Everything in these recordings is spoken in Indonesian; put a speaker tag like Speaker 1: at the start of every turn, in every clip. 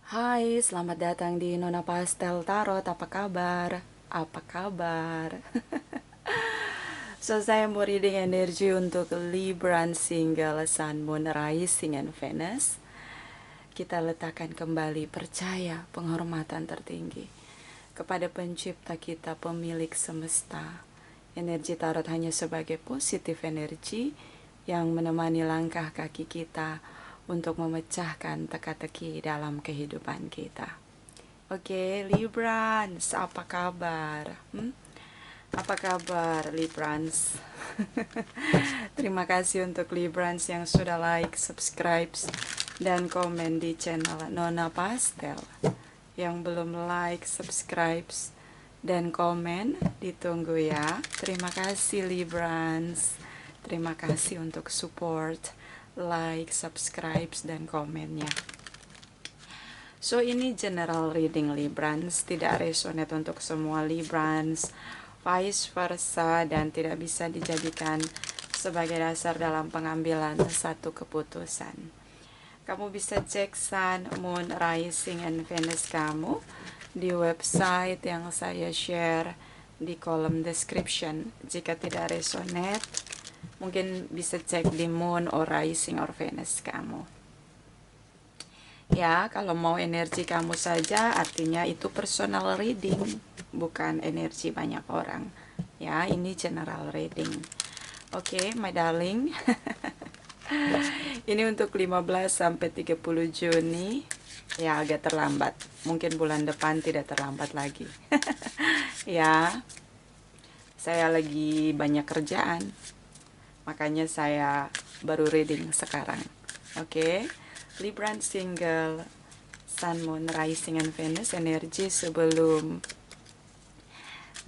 Speaker 1: Hai, selamat datang di Nona Pastel Tarot. Apa kabar? Apa kabar? So, saya mau reading energi untuk Libran single Sun, Moon, Rising, and Venus. Kita letakkan kembali percaya penghormatan tertinggi kepada pencipta kita, pemilik semesta. Energi tarot hanya sebagai positif energi yang menemani langkah kaki kita untuk memecahkan teka-teki dalam kehidupan kita. Oke, Librans, apa kabar? Apa kabar, Librans? Terima kasih untuk Librans yang sudah like, subscribe, dan komen di channel Nona Pastel. Yang belum like, subscribe, dan komen, ditunggu ya. Terima kasih, Librans. Terima kasih untuk support, like, subscribe, dan komennya. So, ini general reading Librans, tidak resonate untuk semua Librans, vice versa, dan tidak bisa dijadikan sebagai dasar dalam pengambilan satu keputusan. Kamu bisa cek Sun, Moon, Rising, and Venus kamu di website yang saya share di kolom description. Jika tidak resonate, mungkin bisa cek di Moon or Rising or Venus kamu. Ya, kalau mau energi kamu saja, artinya itu personal reading, bukan energi banyak orang. Ya, ini general reading. Oke, my darling. Ini untuk 15 sampai 30 Juni. Ya, agak terlambat. Mungkin bulan depan tidak terlambat lagi. Ya, saya lagi banyak kerjaan. Makanya saya baru reading sekarang. Oke. Libran single Sun, Moon, Rising, and Venus energi sebelum 15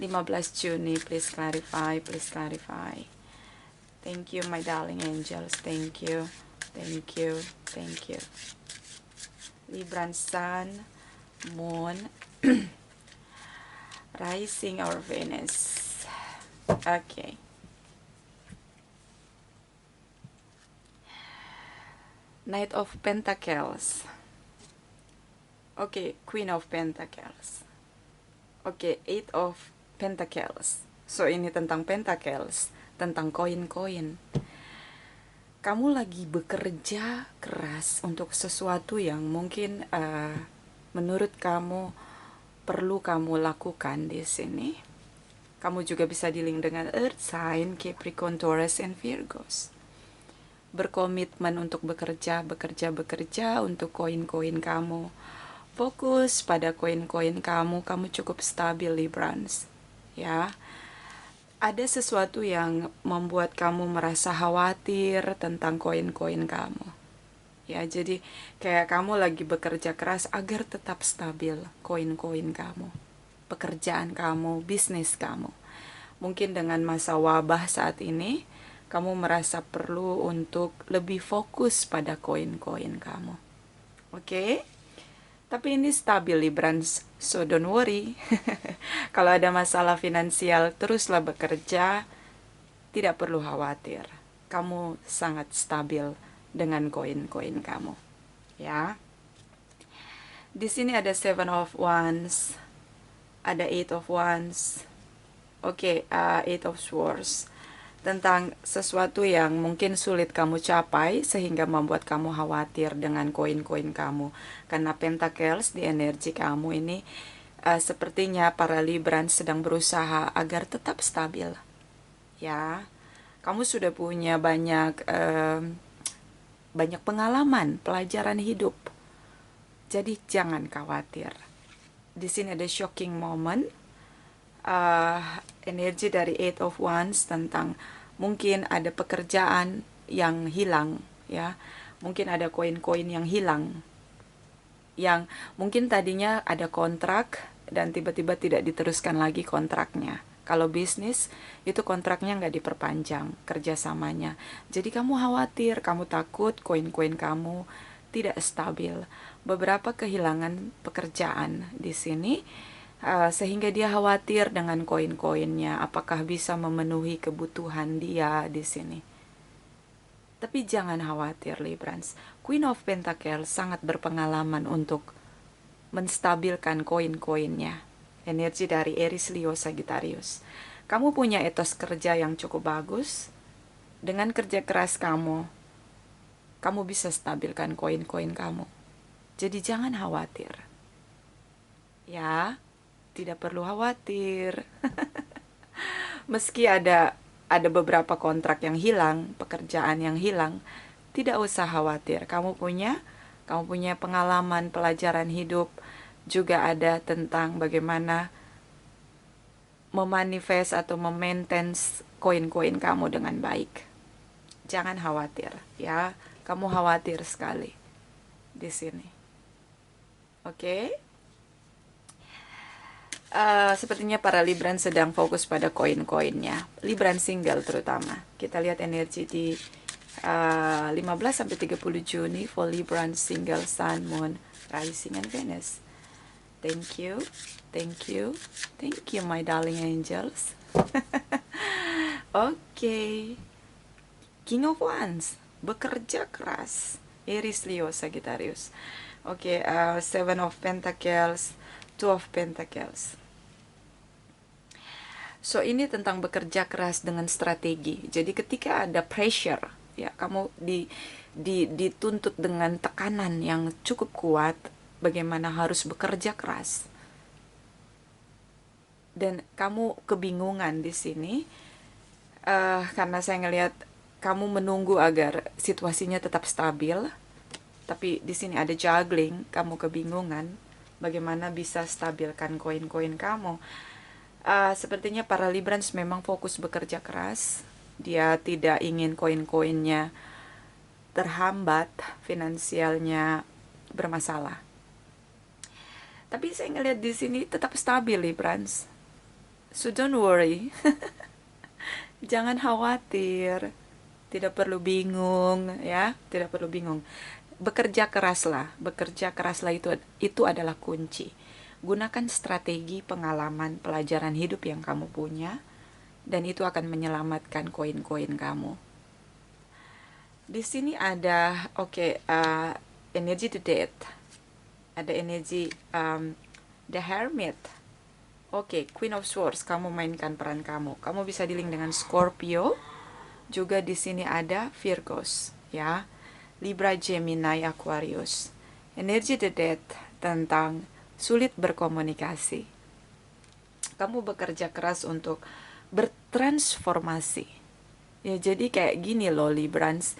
Speaker 1: Juni. Please clarify, please clarify. Thank you, my darling angels. Thank you, thank you, thank you. Libran Sun, Moon, Rising, or Venus. Okay. Knight of Pentacles. Oke, Queen of Pentacles. Oke, Eight of Pentacles. So, ini tentang Pentacles, tentang koin-koin. Kamu lagi bekerja keras untuk sesuatu yang mungkin menurut kamu perlu kamu lakukan di sini. Kamu juga bisa dealing dengan Earth sign, Capricorn, Taurus, and Virgos. Berkomitmen untuk bekerja untuk koin-koin kamu. Fokus pada koin-koin kamu cukup stabil, Librans. Ya, ada sesuatu yang membuat kamu merasa khawatir tentang koin-koin kamu. Ya, jadi kayak kamu lagi bekerja keras agar tetap stabil koin-koin kamu, pekerjaan kamu, bisnis kamu. Mungkin dengan masa wabah saat ini, kamu merasa perlu untuk lebih fokus pada koin-koin kamu. Oke? Tapi ini stabil, Librans, so don't worry. Kalau ada masalah finansial, teruslah bekerja, tidak perlu khawatir. Kamu sangat stabil dengan koin-koin kamu. Ya. Di sini ada Seven of Wands, ada Eight of Wands. Oke, Eight of Swords. Tentang sesuatu yang mungkin sulit kamu capai sehingga membuat kamu khawatir dengan koin-koin kamu. Karena Pentacles di energi kamu ini sepertinya para Libran sedang berusaha agar tetap stabil. Ya, kamu sudah punya banyak pengalaman, pelajaran hidup. Jadi jangan khawatir. Di sini ada shocking moment. Energi dari Eight of Wands tentang mungkin ada pekerjaan yang hilang, ya, mungkin ada koin-koin yang hilang, yang mungkin tadinya ada kontrak dan tiba-tiba tidak diteruskan lagi kontraknya. Kalau bisnis itu kontraknya nggak diperpanjang kerjasamanya, jadi kamu khawatir, kamu takut koin-koin kamu tidak stabil. Beberapa kehilangan pekerjaan di sini. Sehingga dia khawatir dengan koin-koinnya, apakah bisa memenuhi kebutuhan dia di sini. Tapi jangan khawatir, Librans. Queen of Pentacles sangat berpengalaman untuk menstabilkan koin-koinnya. Energi dari Aries, Leo, Sagittarius. Kamu punya etos kerja yang cukup bagus. Dengan kerja keras kamu bisa stabilkan koin-koin kamu. Jadi jangan khawatir. Ya, tidak perlu khawatir. Meski ada beberapa kontrak yang hilang, pekerjaan yang hilang, tidak usah khawatir. Kamu punya pengalaman pelajaran hidup, juga ada tentang bagaimana memanifest atau memaintain koin-koin kamu dengan baik. Jangan khawatir, ya. Kamu khawatir sekali di sini. Oke? Sepertinya para Libran sedang fokus pada koin-koinnya. Libran single terutama. Kita lihat energi di 15 sampai 30 Juni for Libran single Sun, Moon, Rising, and Venus. Thank you. Thank you. Thank you, my darling angels. Oke. King of Wands. Bekerja keras. Aries, Leo, Sagittarius. Oke, Seven of Pentacles, Two of Pentacles. So ini tentang bekerja keras dengan strategi. Jadi ketika ada pressure, ya kamu dituntut dengan tekanan yang cukup kuat, bagaimana harus bekerja keras. Dan kamu kebingungan di sini, karena saya ngelihat kamu menunggu agar situasinya tetap stabil, tapi di sini ada juggling, kamu kebingungan bagaimana bisa stabilkan koin-koin kamu. Sepertinya para Librans memang fokus bekerja keras. Dia tidak ingin koin-koinnya terhambat, finansialnya bermasalah. Tapi saya ngelihat di sini tetap stabil, Librans. So don't worry. Jangan khawatir. Tidak perlu bingung, ya. Tidak perlu bingung. Bekerja keraslah itu adalah kunci. Gunakan strategi, pengalaman, pelajaran hidup yang kamu punya, dan itu akan menyelamatkan koin-koin kamu. Di sini ada energi the Death, ada energi the Hermit. Queen of Swords, kamu mainkan peran kamu. Kamu bisa dealing dengan Scorpio. Juga di sini ada Virgos, ya. Libra, Gemini, Aquarius. Energi the Death tentang sulit berkomunikasi. Kamu bekerja keras untuk bertransformasi. Ya, jadi kayak gini loh, Librans.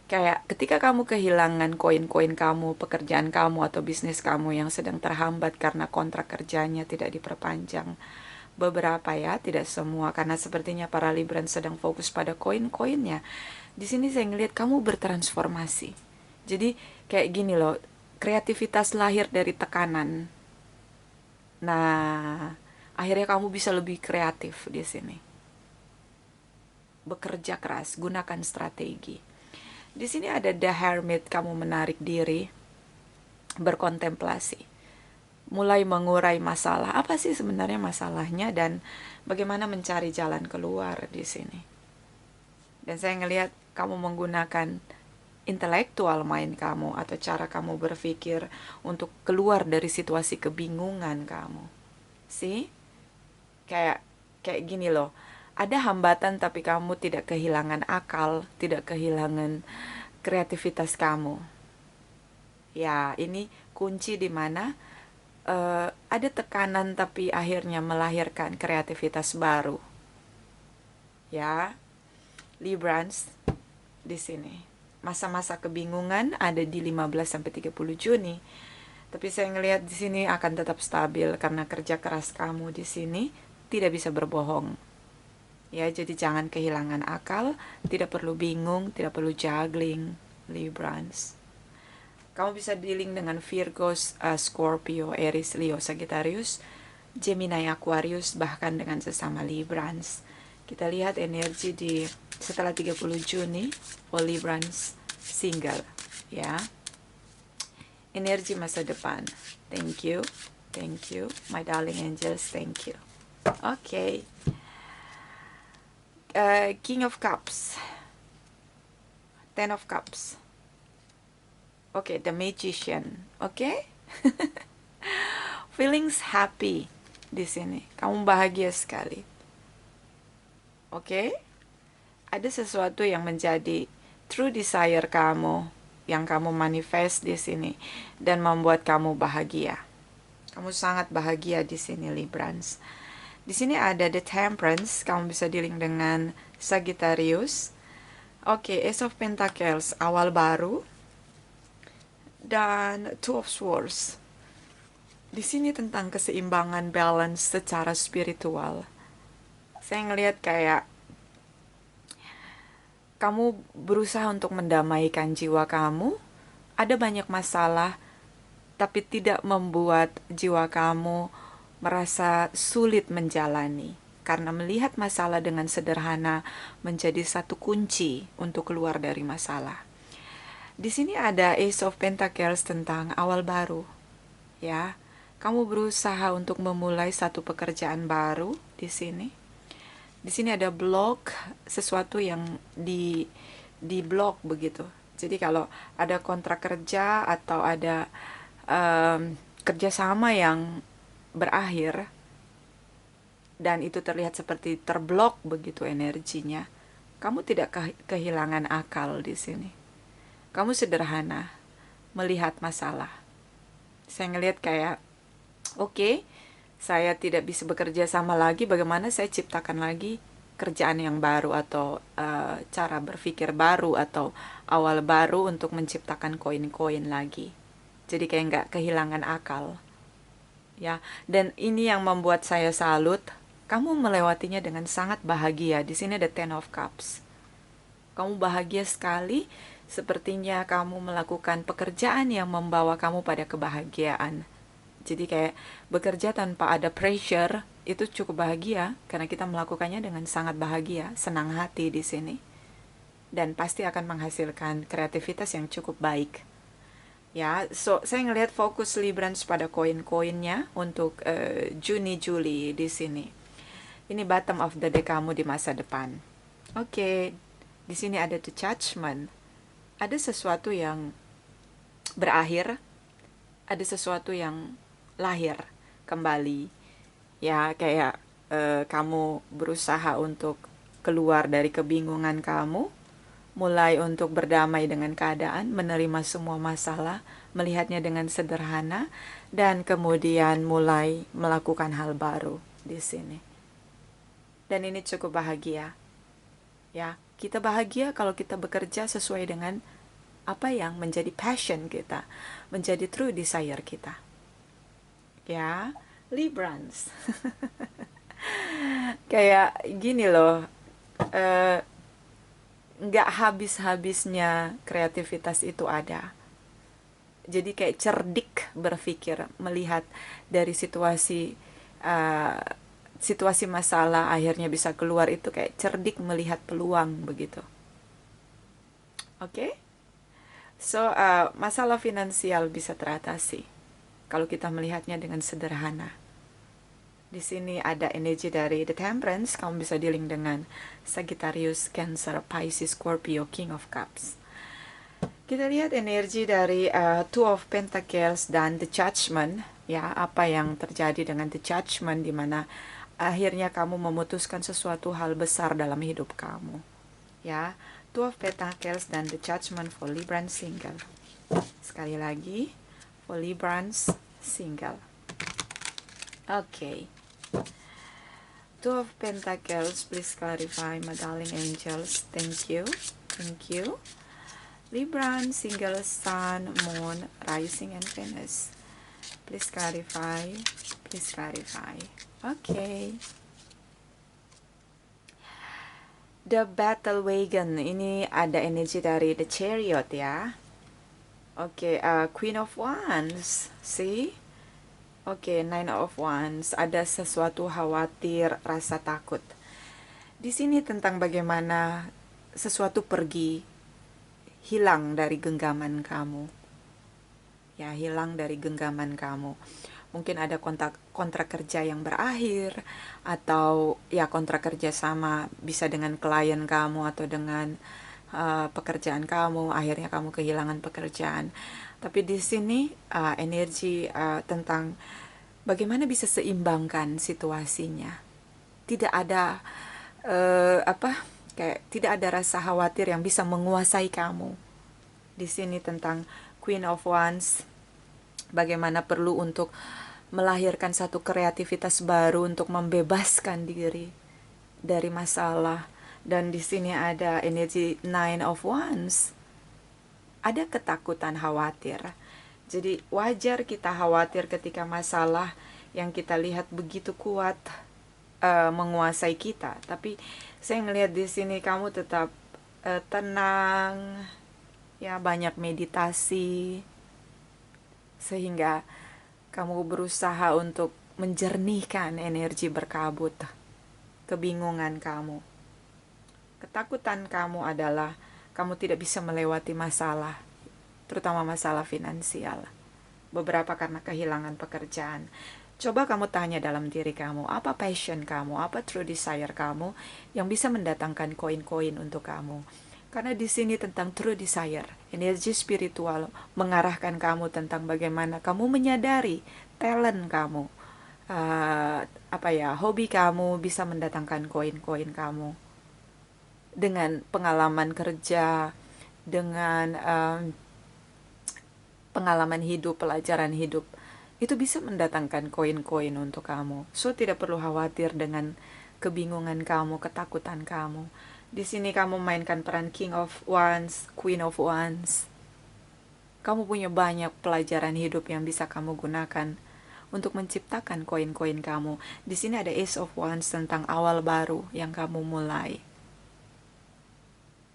Speaker 1: Kayak ketika kamu kehilangan koin-koin kamu, pekerjaan kamu, atau bisnis kamu yang sedang terhambat karena kontrak kerjanya tidak diperpanjang. Beberapa, ya, tidak semua, karena sepertinya para Libran sedang fokus pada koin-koinnya. Di sini saya ngelihat kamu bertransformasi. Jadi kayak gini loh, kreativitas lahir dari tekanan. Nah, akhirnya kamu bisa lebih kreatif di sini. Bekerja keras, gunakan strategi. Di sini ada The Hermit, kamu menarik diri, berkontemplasi. Mulai mengurai masalah. Apa sih sebenarnya masalahnya dan bagaimana mencari jalan keluar di sini. Dan saya ngelihat kamu menggunakan intelektual mind kamu atau cara kamu berpikir untuk keluar dari situasi kebingungan kamu. See? Kayak gini loh. Ada hambatan tapi kamu tidak kehilangan akal, tidak kehilangan kreativitas kamu. Ya, ini kunci di mana ada tekanan tapi akhirnya melahirkan kreativitas baru. Ya, Librans di sini. Masa-masa kebingungan ada di 15 sampai 30 Juni. Tapi saya ngelihat di sini akan tetap stabil karena kerja keras kamu di sini tidak bisa berbohong. Ya, jadi jangan kehilangan akal, tidak perlu bingung, tidak perlu juggling, Librans. Kamu bisa dealing dengan Virgos, Scorpio, Aries, Leo, Sagittarius, Gemini, Aquarius, bahkan dengan sesama Librans. Kita lihat energi di setelah 30 Juni for Librans single, ya. Energi masa depan. Thank you. Thank you, my darling angels. Thank you. King of Cups, Ten of Cups. The Magician. feelings happy di sini. Kamu bahagia sekali. Oke? Ada sesuatu yang menjadi true desire kamu, yang kamu manifest di sini dan membuat kamu bahagia. Kamu sangat bahagia di sini, Librans. Di sini ada the Temperance, kamu bisa dealing dengan Sagittarius. Oke, Ace of Pentacles, awal baru. Dan Two of Swords. Di sini tentang keseimbangan, balance secara spiritual. Saya ngelihat kayak kamu berusaha untuk mendamaikan jiwa kamu. Ada banyak masalah, tapi tidak membuat jiwa kamu merasa sulit menjalani. Karena melihat masalah dengan sederhana menjadi satu kunci untuk keluar dari masalah. Di sini ada Ace of Pentacles tentang awal baru. Ya, kamu berusaha untuk memulai satu pekerjaan baru di sini. Di sini ada block, sesuatu yang di blok begitu. Jadi kalau ada kontrak kerja atau ada kerjasama yang berakhir dan itu terlihat seperti terblok begitu energinya, kamu tidak kehilangan akal di sini. Kamu sederhana melihat masalah. Saya ngelihat kayak, oke, saya tidak bisa bekerja sama lagi, bagaimana saya ciptakan lagi kerjaan yang baru atau cara berpikir baru atau awal baru untuk menciptakan koin-koin lagi. Jadi kayak nggak kehilangan akal. Ya, dan ini yang membuat saya salut. Kamu melewatinya dengan sangat bahagia. Di sini ada Ten of Cups. Kamu bahagia sekali. Sepertinya kamu melakukan pekerjaan yang membawa kamu pada kebahagiaan. Jadi kayak bekerja tanpa ada pressure itu cukup bahagia karena kita melakukannya dengan sangat bahagia, senang hati di sini. Dan pasti akan menghasilkan kreativitas yang cukup baik. Ya, so saya ngelihat fokus Librans pada koin-koinnya untuk Juni-Juli di sini. Ini bottom of the deck kamu di masa depan. Oke, di sini ada the Judgment. Ada sesuatu yang berakhir, ada sesuatu yang lahir kembali. Ya, kayak kamu berusaha untuk keluar dari kebingungan kamu, mulai untuk berdamai dengan keadaan, menerima semua masalah, melihatnya dengan sederhana, dan kemudian mulai melakukan hal baru di sini. Dan ini cukup bahagia. Ya, kita bahagia kalau kita bekerja sesuai dengan apa yang menjadi passion kita, menjadi true desire kita. Ya, Librans. Kayak gini loh, nggak habis-habisnya kreativitas itu ada. Jadi kayak cerdik berpikir, melihat dari situasi masalah akhirnya bisa keluar, itu kayak cerdik melihat peluang begitu. Oke? So, masalah finansial bisa teratasi kalau kita melihatnya dengan sederhana. Di sini ada energi dari the Temperance, kamu bisa dealing dengan Sagittarius, Cancer, Pisces, Scorpio, King of Cups. Kita lihat energi dari Two of Pentacles dan the Judgment. Ya, apa yang terjadi dengan the Judgment, di mana akhirnya kamu memutuskan sesuatu hal besar dalam hidup kamu. Ya, Two of Pentacles dan the Judgment for Librans single. Sekali lagi, for Librans single. Okay. Two of Pentacles, please clarify, my darling angels. Thank you. Thank you. Libran, single, sun, moon, rising, and Venus. Please clarify. Please clarify. Okay. The Battle Wagon. Ini ada energi dari the Chariot ya. Okay, Queen of Wands. See? Okay, Nine of Wands. Ada sesuatu khawatir, rasa takut. Di sini tentang bagaimana sesuatu pergi, hilang dari genggaman kamu. Ya, hilang dari genggaman kamu. Mungkin ada kontrak kerja yang berakhir, atau ya kontrak kerja sama bisa dengan klien kamu atau dengan pekerjaan kamu, akhirnya kamu kehilangan pekerjaan. Tapi di sini energi tentang bagaimana bisa seimbangkan situasinya. Tidak ada kayak tidak ada rasa khawatir yang bisa menguasai kamu. Di sini tentang Queen of Wands, bagaimana perlu untuk melahirkan satu kreativitas baru untuk membebaskan diri dari masalah. Dan di sini ada energi Nine of Wands. Ada ketakutan, khawatir. Jadi wajar kita khawatir ketika masalah yang kita lihat begitu kuat menguasai kita. Tapi saya ngelihat di sini kamu tetap tenang, ya, banyak meditasi, sehingga kamu berusaha untuk menjernihkan energi berkabut, kebingungan kamu. Ketakutan kamu adalah kamu tidak bisa melewati masalah, terutama masalah finansial. Beberapa karena kehilangan pekerjaan. Coba kamu tanya dalam diri kamu, apa passion kamu, apa true desire kamu yang bisa mendatangkan koin-koin untuk kamu. Karena di sini tentang true desire, energi spiritual mengarahkan kamu tentang bagaimana kamu menyadari talent kamu, hobi kamu bisa mendatangkan koin-koin kamu. Dengan pengalaman kerja, dengan pengalaman hidup, pelajaran hidup, itu bisa mendatangkan koin-koin untuk kamu. So, tidak perlu khawatir dengan kebingungan kamu, ketakutan kamu. Di sini kamu mainkan peran King of Wands, Queen of Wands. Kamu punya banyak pelajaran hidup yang bisa kamu gunakan untuk menciptakan koin-koin kamu. Di sini ada Ace of Wands tentang awal baru yang kamu mulai.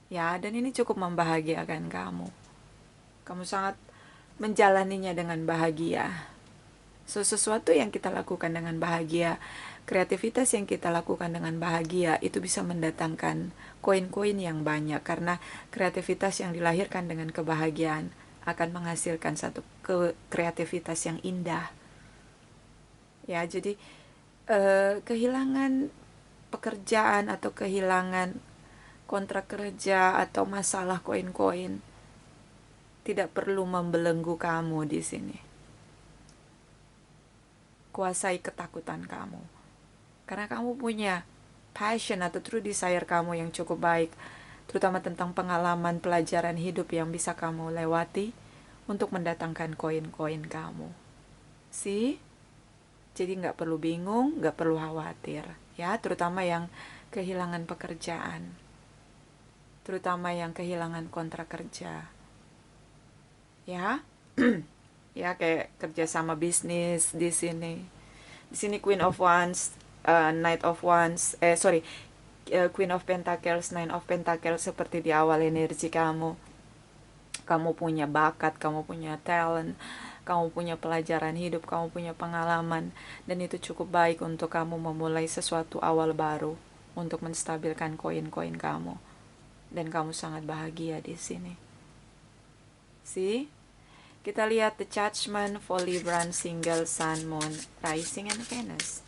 Speaker 1: Ya, dan ini cukup membahagiakan kamu. Kamu sangat menjalaninya dengan bahagia. So, sesuatu yang kita lakukan dengan bahagia, kreativitas yang kita lakukan dengan bahagia, itu bisa mendatangkan koin-koin yang banyak. Karena kreativitas yang dilahirkan dengan kebahagiaan akan menghasilkan satu kreativitas yang indah. Ya, jadi kehilangan pekerjaan atau kehilangan kontrak kerja atau masalah koin-koin tidak perlu membelenggu kamu di sini. Kuasai ketakutan kamu. Karena kamu punya passion atau true desire kamu yang cukup baik, terutama tentang pengalaman pelajaran hidup yang bisa kamu lewati untuk mendatangkan koin-koin kamu. See? Jadi nggak perlu bingung, nggak perlu khawatir. Ya, terutama yang kehilangan pekerjaan. Terutama yang kehilangan kontrak kerja. Ya. Ya, kayak kerja sama bisnis di sini. Di sini Queen of Wands, Knight of Wands, Queen of Pentacles, Nine of Pentacles, seperti di awal energi kamu. Kamu punya bakat, kamu punya talent, kamu punya pelajaran hidup, kamu punya pengalaman, dan itu cukup baik untuk kamu memulai sesuatu awal baru untuk menstabilkan koin-koin kamu. Dan kamu sangat bahagia di sini. See? Kita lihat the Judgment for Libra, single, Sun, Moon, Rising, and Venus.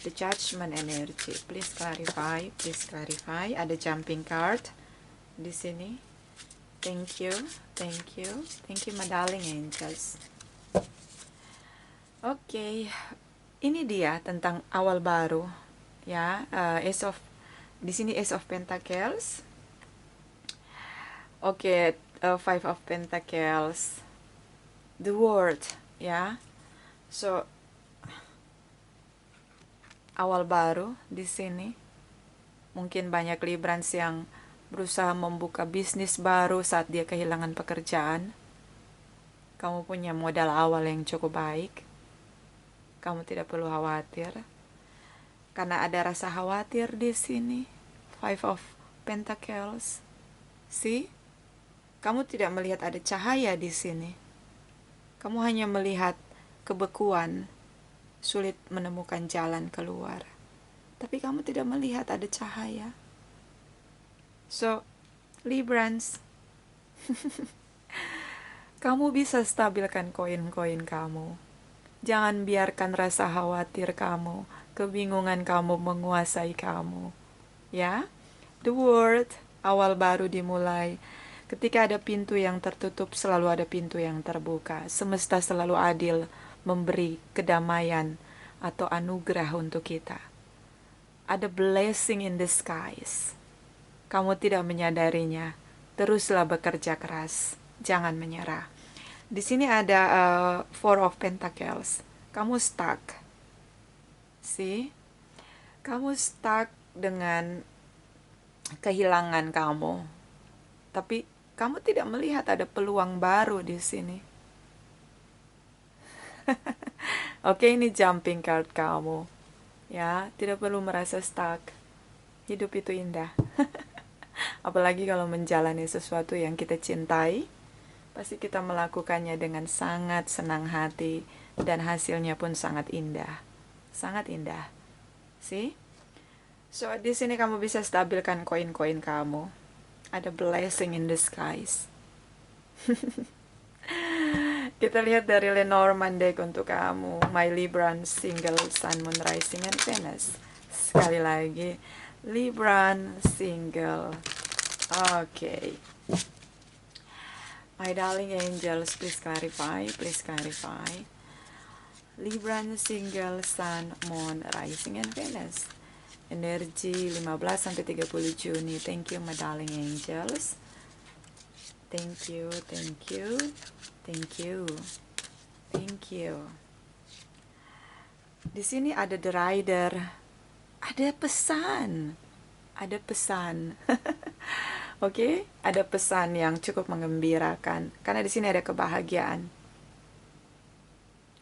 Speaker 1: The Judgment energy. Please clarify. Please clarify. Ada jumping card di sini. Thank you. Thank you. Thank you, my darling angels. Oke. Ini dia tentang awal baru. Ya, di sini Ace of Pentacles. Oke, Five of Pentacles. The World, ya. So, awal baru di sini. Mungkin banyak Librans yang berusaha membuka bisnis baru saat dia kehilangan pekerjaan. Kamu punya modal awal yang cukup baik. Kamu tidak perlu khawatir. Karena ada rasa khawatir di sini. Five of Pentacles. See? Kamu tidak melihat ada cahaya di sini. Kamu hanya melihat kebekuan, sulit menemukan jalan keluar. Tapi kamu tidak melihat ada cahaya. So, Librans, kamu bisa stabilkan koin-koin kamu. Jangan biarkan rasa khawatir kamu, kebingungan kamu menguasai kamu. Ya, the world, awal baru dimulai. Ketika ada pintu yang tertutup, selalu ada pintu yang terbuka. Semesta selalu adil memberi kedamaian atau anugerah untuk kita. Ada blessing in disguise. Kamu tidak menyadarinya. Teruslah bekerja keras. Jangan menyerah. Di sini ada Four of Pentacles. Kamu stuck. See? Kamu stuck dengan kehilangan kamu. Tapi kamu tidak melihat ada peluang baru di sini. Oke, ini jumping card kamu. Ya, tidak perlu merasa stuck. Hidup itu indah. Apalagi kalau menjalani sesuatu yang kita cintai, pasti kita melakukannya dengan sangat senang hati dan hasilnya pun sangat indah. Sangat indah. See? So, di sini kamu bisa stabilkan koin-koin kamu. Ada blessing in disguise. Kita lihat dari Lenormand deck untuk kamu. My Libran, single, Sun, Moon, Rising, and Venus. Sekali lagi. Libran, single. Okay. My darling angels, please clarify. Please clarify. Libran, single, Sun, Moon, Rising, and Venus. Energi 15-30 Juni. Thank you, my darling angels. Thank you, thank you, thank you, thank you. Di sini ada The Rider. Ada pesan. Ada pesan. Oke, ada pesan yang cukup mengembirakan. Karena di sini ada kebahagiaan.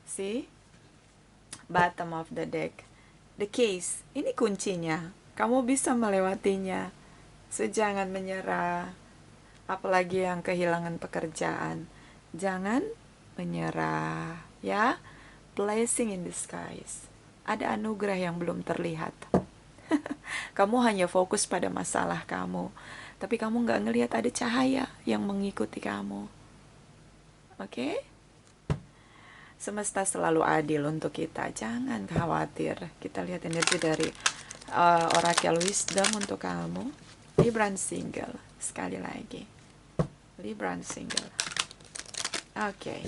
Speaker 1: See? Bottom of the deck. The case, ini kuncinya. Kamu bisa melewatinya. So, jangan menyerah. Apalagi yang kehilangan pekerjaan. Jangan menyerah. Ya, blessing in disguise. Ada anugerah yang belum terlihat. Kamu hanya fokus pada masalah kamu. Tapi kamu nggak ngelihat ada cahaya yang mengikuti kamu. Oke? Semesta selalu adil untuk kita. Jangan khawatir. Kita lihat energi dari Oracle Wisdom untuk kamu. Libran single. Sekali lagi. Libran single. Okay.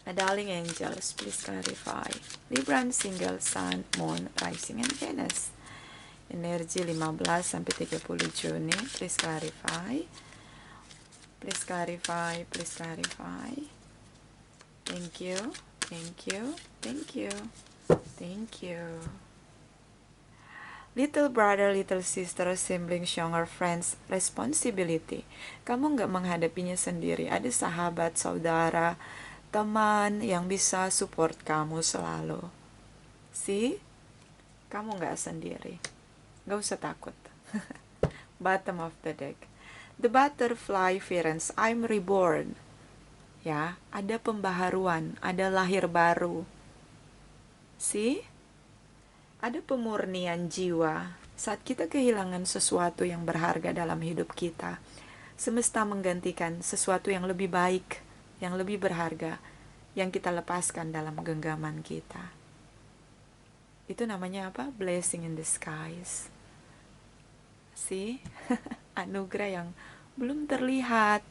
Speaker 1: My darling angels, please clarify. Libran single, Sun, Moon, Rising, and Venus. Energi 15-30 Juni. Please clarify. Please clarify. Please clarify. Thank you, thank you, thank you, thank you. Little brother, little sister, siblings, younger friends, responsibility. Kamu nggak menghadapinya sendiri. Ada sahabat, saudara, teman yang bisa support kamu selalu. See? Kamu nggak sendiri. Nggak usah takut. Bottom of the deck. The butterfly parents, I'm reborn. Ya, ada pembaharuan, ada lahir baru. See? Ada pemurnian jiwa. Saat kita kehilangan sesuatu yang berharga dalam hidup kita, semesta menggantikan sesuatu yang lebih baik, yang lebih berharga, yang kita lepaskan dalam genggaman kita. Itu namanya apa? Blessing in disguise. See? Anugerah yang belum terlihat.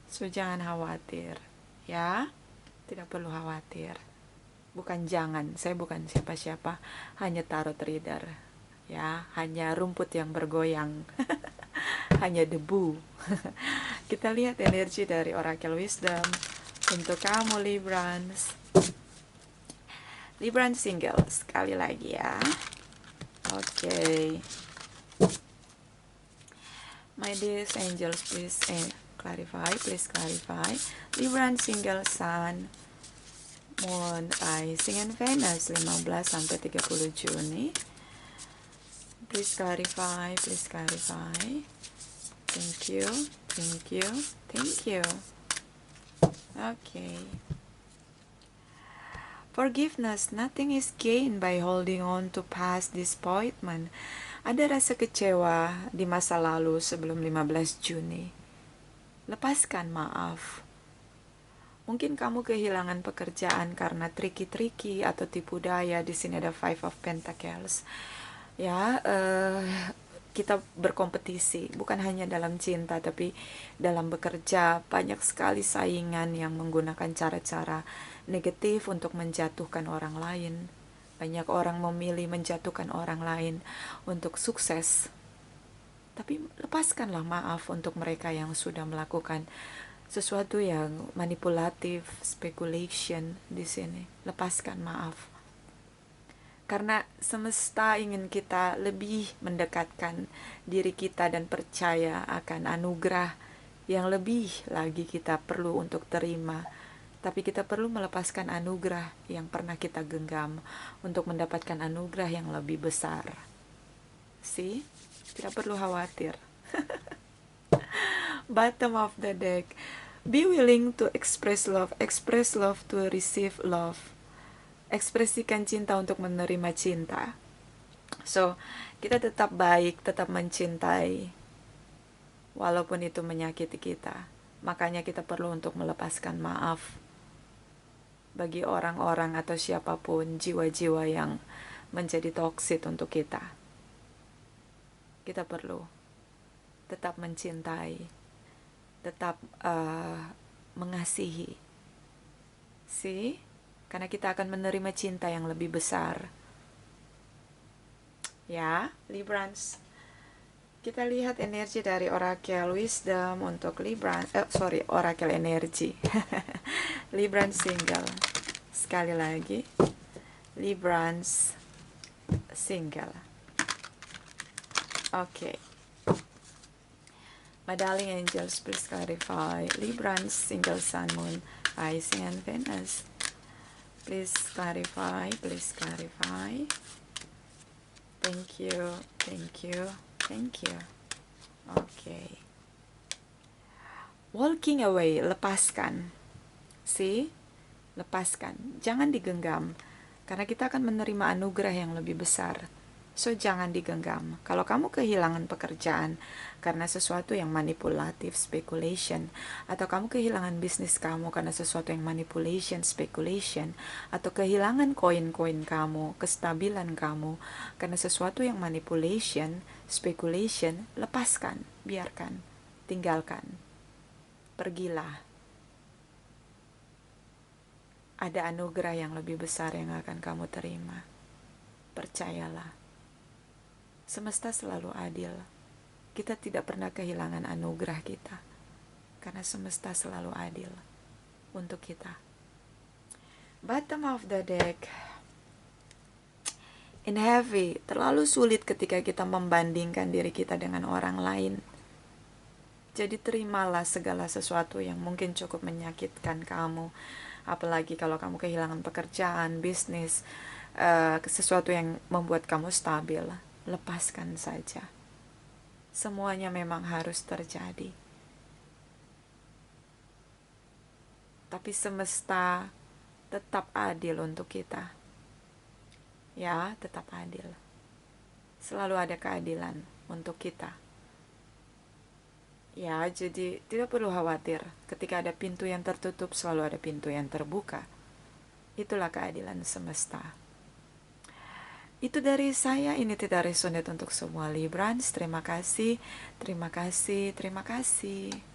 Speaker 1: So, jangan khawatir, ya. Tidak perlu khawatir. Bukan jangan, saya bukan siapa-siapa, hanya tarot reader, ya. Hanya rumput yang bergoyang, hanya debu. Kita lihat energi dari Oracle Wisdom untuk kamu Librans. Libran single, sekali lagi ya. Oke. My dear angels, please clarify, please clarify. Libran single, Sun, Moon, Rising, and Venus 15-30 Juni. Please clarify, please clarify. Thank you, thank you, thank you. Okay. Forgiveness, nothing is gained by holding on to past disappointment. Ada rasa kecewa di masa lalu sebelum 15 Juni. Lepaskan maaf. Mungkin kamu kehilangan pekerjaan karena triki-triki atau tipu daya. Di sini ada Five of Pentacles. Ya, kita berkompetisi, bukan hanya dalam cinta, tapi dalam bekerja. Banyak sekali saingan yang menggunakan cara-cara negatif untuk menjatuhkan orang lain. Banyak orang memilih menjatuhkan orang lain untuk sukses. Tapi lepaskanlah maaf untuk mereka yang sudah melakukan sesuatu yang manipulatif, speculation di sini. Lepaskan maaf. Karena semesta ingin kita lebih mendekatkan diri kita dan percaya akan anugerah yang lebih lagi kita perlu untuk terima. Tapi kita perlu melepaskan anugerah yang pernah kita genggam untuk mendapatkan anugerah yang lebih besar. See? Tidak perlu khawatir. Bottom of the deck. Be willing to express love to receive love. Ekspresikan cinta untuk menerima cinta. So, kita tetap baik, tetap mencintai, walaupun itu menyakiti kita. Makanya kita perlu untuk melepaskan maaf bagi orang-orang atau siapapun, jiwa-jiwa yang menjadi toksik untuk kita. Kita perlu tetap mencintai, tetap mengasihi. See? Karena kita akan menerima cinta yang lebih besar. Ya, Librans. Kita lihat energi dari Oracle Wisdom untuk Librans. Oracle energi. Librans single. Sekali lagi. Librans single. Okay. My darling angels, please clarify. Librans single sun, moon, rising and Venus. Please clarify, please clarify. Thank you, thank you, thank you. Okay. Walking away, lepaskan. See? Lepaskan. Jangan digenggam. Karena kita akan menerima anugerah yang lebih besar. So, jangan digenggam. Kalau kamu kehilangan pekerjaan karena sesuatu yang manipulatif, speculation, atau kamu kehilangan bisnis kamu karena sesuatu yang manipulation, speculation, atau kehilangan koin-koin kamu, kestabilan kamu karena sesuatu yang manipulation, speculation, lepaskan, biarkan, tinggalkan. Pergilah. Ada anugerah yang lebih besar yang akan kamu terima. Percayalah. Semesta selalu adil. Kita tidak pernah kehilangan anugerah kita. Karena semesta selalu adil untuk kita. Bottom of the deck. In heavy, terlalu sulit ketika kita membandingkan diri kita dengan orang lain. Jadi terimalah segala sesuatu yang mungkin cukup menyakitkan kamu. Apalagi kalau kamu kehilangan pekerjaan, bisnis, sesuatu yang membuat kamu stabil. Lepaskan saja. Semuanya memang harus terjadi. Tapi semesta tetap adil untuk kita. Ya, tetap adil. Selalu ada keadilan untuk kita. Ya, jadi tidak perlu khawatir. Ketika ada pintu yang tertutup, selalu ada pintu yang terbuka. Itulah keadilan semesta. Itu dari saya, ini tidak resonate untuk semua Librans. Terima kasih, terima kasih, terima kasih.